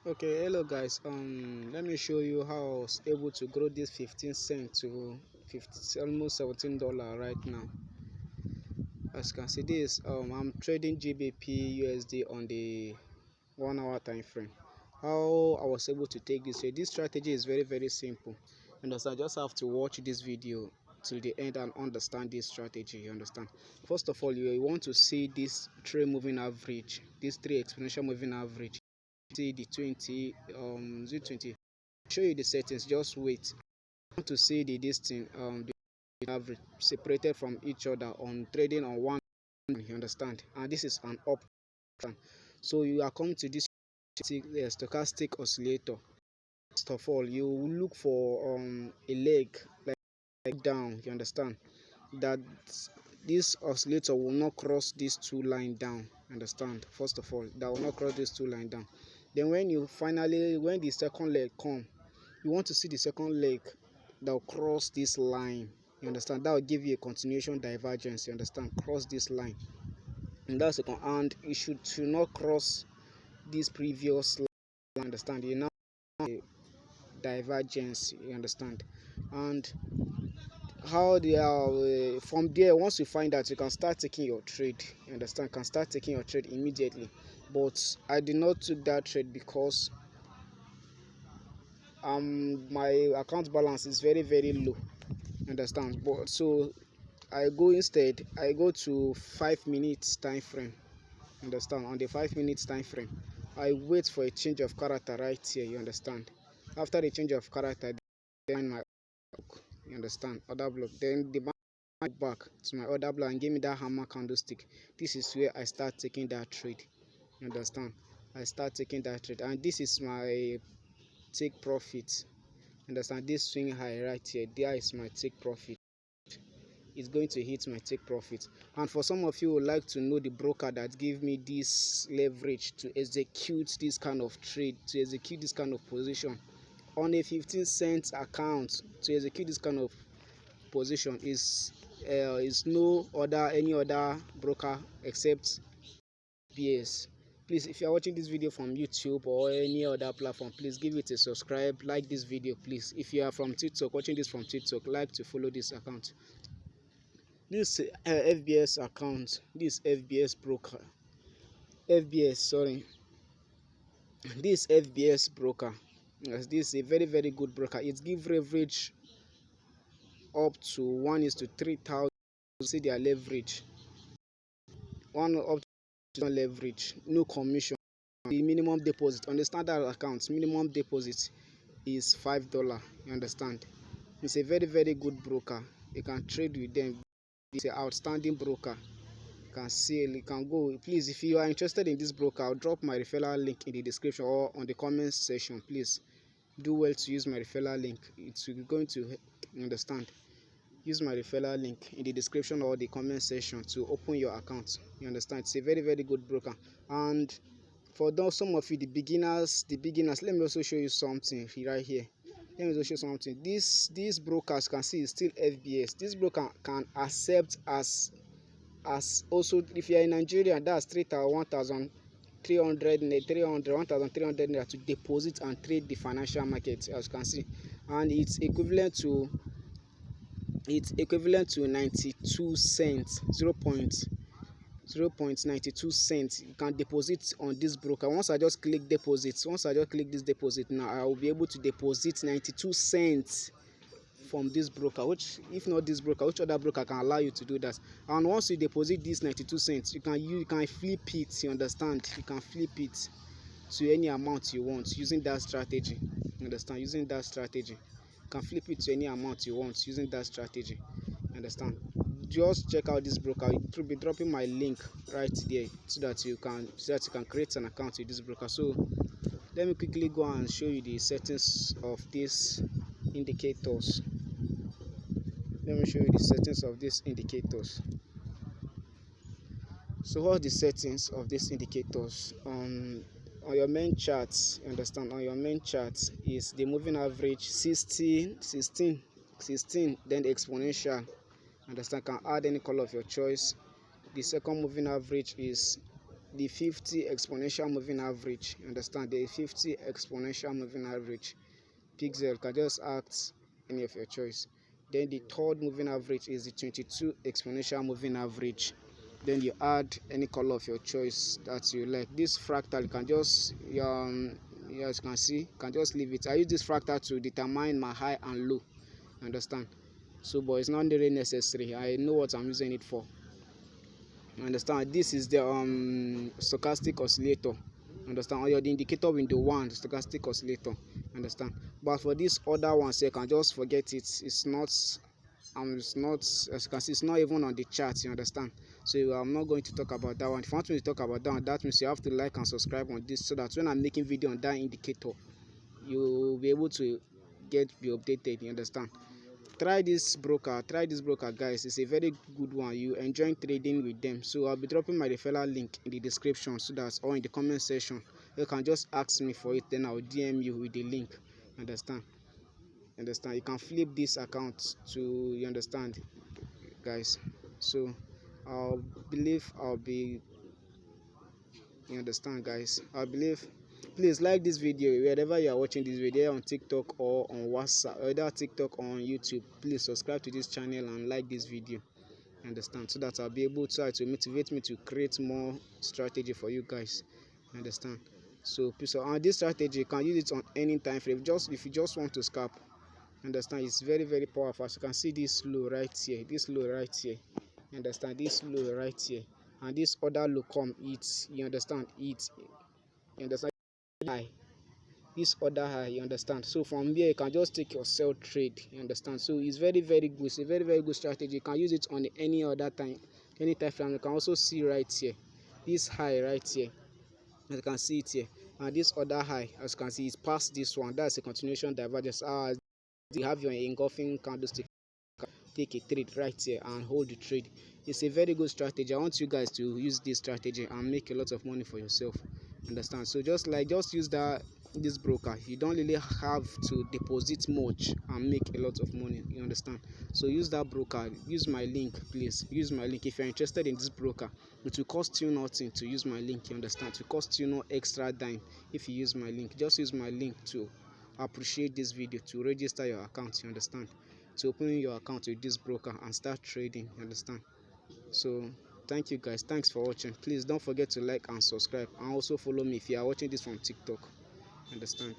Okay, hello guys. Let me show you how I was able to grow this 15 cent to 50, almost $17 right now. As you can see, this I'm trading GBP USD on the 1 hour time frame. How I was able to take this trade. This strategy is very simple. Understand? Just have to watch this video till the end and understand this strategy. You understand? First of all, you want to see this trade moving average, this 3 exponential moving average. See the 20 Z20. Show you the settings. Just wait. I want to see the distance the average separated from each other on trading on one. You understand? And this is an up trend. So you are coming to this stochastic oscillator. First of all, you look for a leg like down. You understand that this oscillator will not cross these two lines down. Understand? First of all, that will not cross these two lines down. Then when the second leg come, you want to see the second leg that will cross this line. You understand? That will give you a continuation divergence. You understand? Cross this line, and that's second. And it should not cross this previous line. You understand? You now have a divergence. You understand? And how they are from there. Once you find out, you can start taking your trade. You understand? You can start taking your trade immediately. But I did not take that trade because my account balance is very low. Understand? But so I go to 5 minutes time frame. Understand? On the 5 minutes time frame, I wait for a change of character right here. You understand? After the change of character, then my block. You understand? Other block. Then the back to my other block and give me that hammer candlestick. This is where I start taking that trade. You understand? I start taking that trade, and this is my take profit. Understand? This swing high right here, there is my take profit. It's going to hit my take profit. And for some of you who would like to know the broker that give me this leverage to execute this kind of trade, to execute this kind of position on a 15 cent account, to execute this kind of position is no other any other broker except FBS. Please, if you are watching this video from YouTube or any other platform, please give it a subscribe, like this video. Please, if you are from TikTok, watching this from TikTok, like to follow this account. This FBS account, this FBS broker, FBS, sorry, this FBS broker, yes, this is a very good broker. It gives leverage up to 1:3,000. See their leverage, one up to leverage, no commission. The minimum deposit on the standard account, minimum deposit is $5. You understand? It's a very good broker. You can trade with them. It's an outstanding broker. You can sell, you can go. Please, if you are interested in this broker, I'll drop my referral link in the description or on the comment section. Please do well to use my referral link. It's going to understand. Use my referral link in the description or the comment section to open your account. You understand? It's a very good broker. And for those some of you the beginners, let me also show you something right here. Let me also show something. These brokers can see is still FBS. This broker can accept as also, if you are in Nigeria, that's 1,300 naira to deposit and trade the financial market, as you can see. And it's equivalent to 92 cents, 0.92 cents. You can deposit on this broker. Once I just click this deposit now, I will be able to deposit 92 cents from this broker. Which, if not this broker, which other broker can allow you to do that? And once you deposit this 92 cents, you can flip it. You understand? You can flip it to any amount you want using that strategy. You understand? Using that strategy, you can flip it to any amount you want using that strategy. You understand? Just check out this broker. It will be dropping my link right there so that you can create an account with this broker. So let me quickly go and show you the settings of these indicators. Let me show you the settings of these indicators. So what's the settings of these indicators? On your main chart, you understand, on your main chart is the moving average 16, then the exponential. Understand? Can add any color of your choice. The second moving average is the 50 exponential moving average. You understand? The 50 exponential moving average. Pixel can just act any of your choice. Then the third moving average is the 22 exponential moving average. Then you add any color of your choice that you like. This fractal you can just as you can see, can just leave it. I use this fractal to determine my high and low. Understand? So but it's not really necessary. I know what I'm using it for. Understand? This is the stochastic oscillator. Understand? Or the indicator window 1, the stochastic oscillator. Understand? But for this other one, so you can just forget it. It's not as you can see, it's not even on the chart. You understand? So I'm not going to talk about that one. If you want me to talk about that one, that means you have to like and subscribe on this, so that when I'm making video on that indicator, you'll be able to be updated. You understand? Try this broker, guys. It's a very good one. You enjoy trading with them. So I'll be dropping my referral link in the description, so that, or in the comment section. You can just ask me for it, then I'll DM you with the link. Understand? You can flip this account to, you understand, guys. So I believe I'll be, you understand, guys. I believe, please like this video wherever you are watching this video, on TikTok or on WhatsApp, either TikTok or on YouTube. Please subscribe to this channel and like this video. Understand? So that I'll be able to motivate me to create more strategy for you guys. Understand? So on this strategy, you can use it on any time frame. If you just want to scalp. Understand? It's very, very powerful. As you can see, this low right here, this low right here. Understand? This low right here, and this other low come it. You understand? You understand? High, this other high. You understand? So from here you can just take your sell trade. You understand? So it's very, very good. It's a very, very good strategy. You can use it on any other time, any time frame. You can also see right here, this high right here, as you can see it here, and this other high, as you can see, it's past this one. That's a continuation divergence. You have your engulfing candlestick. Take a trade right here and hold the trade. It's a very good strategy. I want you guys to use this strategy and make a lot of money for yourself. Understand? So just use this broker. You don't really have to deposit much and make a lot of money. You understand? So use that broker. Use my link, please. Use my link if you're interested in this broker. It will cost you nothing to use my link. You understand? It will cost you no extra dime if you use my link. Just use my link to appreciate this video, to register your account. You understand? To open your account with this broker and start trading. You understand? So thank you guys. Thanks for watching. Please don't forget to like and subscribe, and also follow me if you are watching this from TikTok. Understand?